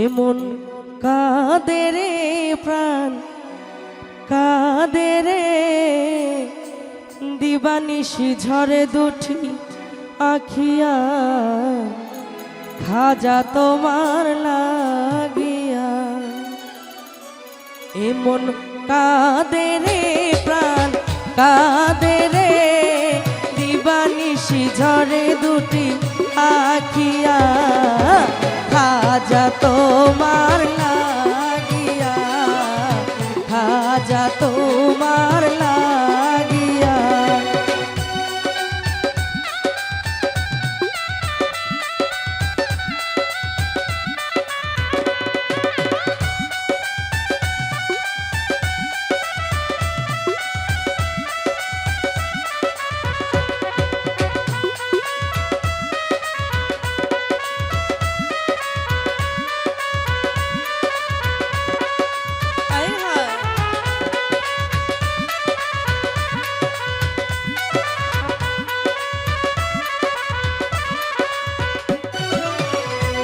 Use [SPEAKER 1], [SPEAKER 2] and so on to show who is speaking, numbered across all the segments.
[SPEAKER 1] এমন কাঁদে রে প্রাণ কাঁদে রে দিবানিশি ঝরে দুটি আখিয়া খাজা তোমার লাগিয়া এমন কাঁদে রে প্রাণ কাঁদে রে দিবানিশি ঝরে দুটি আখিয়া খাজা তোমার লাগিয়া খাজা তোমার লাগিয়া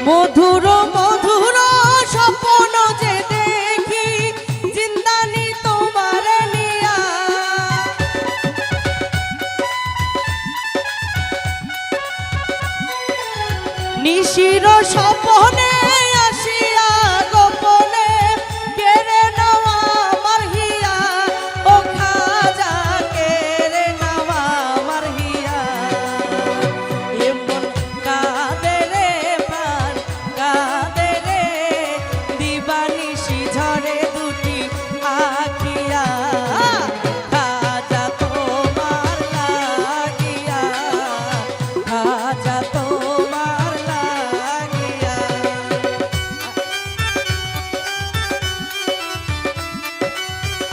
[SPEAKER 1] মধুর মধুর স্বপ্ন যে দেখি জিন্দানি তোমার নিয়া নিশির স্বপ্নে আসিয়া গোপনে কেড়ে নেওয়া আমার হিয়া ও খাজা কেড়ে নেওয়া আমার হিয়া এমন কাঁদে রে প্রাণ কাঁদে রে দিবানিশি ঝরে দুটি আখিয়া খাজা তোমার লাগিয়া খাজা তোমার লাগিয়া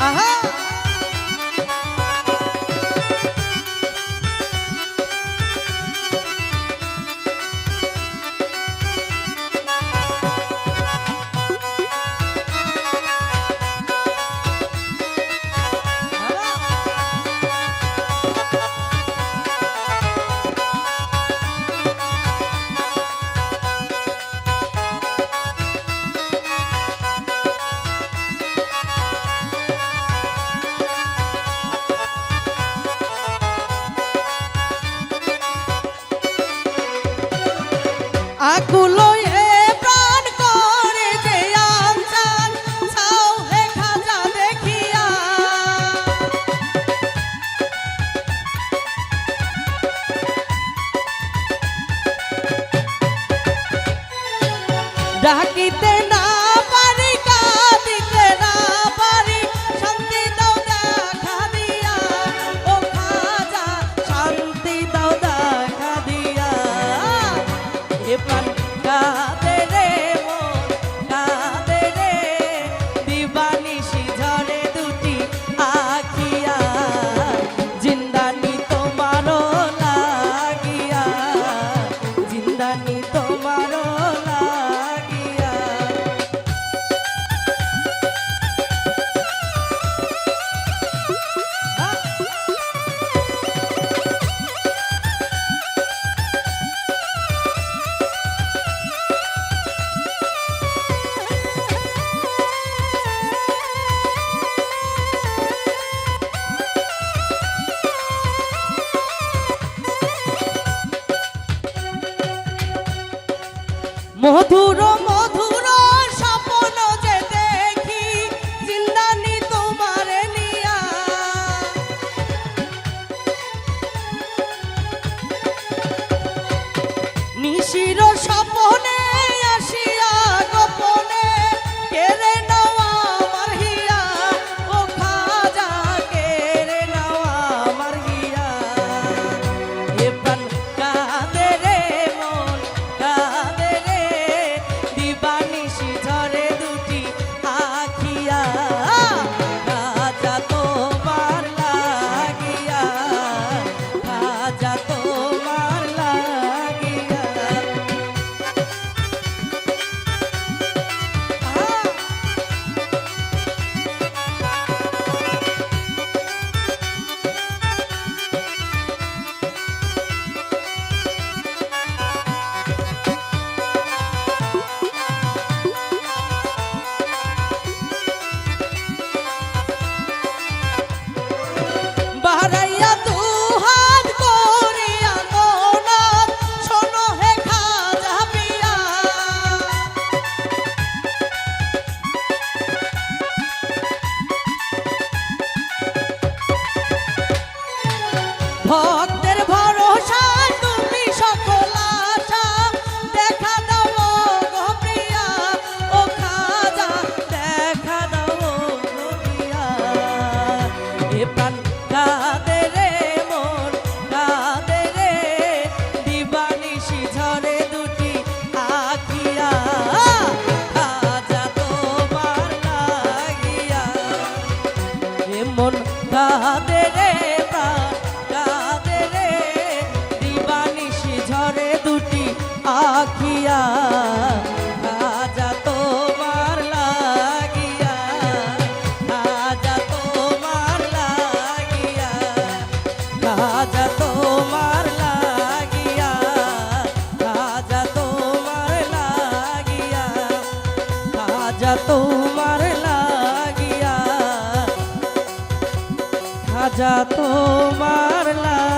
[SPEAKER 1] আহা আকুলো এ প্রাণ করে যে আমজান ছাও হে খাজা দেখিয়া ডাকিতে না পারি কাঁদিতে না পারি শান্তি দাও দেখা দিয়া ও খাজা শান্তি দাও দেখা দিয়া এ প্রাণ কাঁদে রে মন কাঁদে রে দিবানিশি ঝরে দুটি আখিয়া জিন্দানি তোমারও লাগিয়া জিন্দানি তোমারও লাগিয়া মধুর মধুর স্বপ্ন যে দেখি জিন্দানি তোমার নিয়া নিশির স্বপ্নে আসিয়া গোপনে কেড়ে নেওয়া আমার হিয়া ও খাজা কেড়ে নেওয়া আমার হিয়া এ প্রাণ কাঁদে রে মন কাঁদে রে তোমার লাগিয়া খাজা তোমার লাগিয়া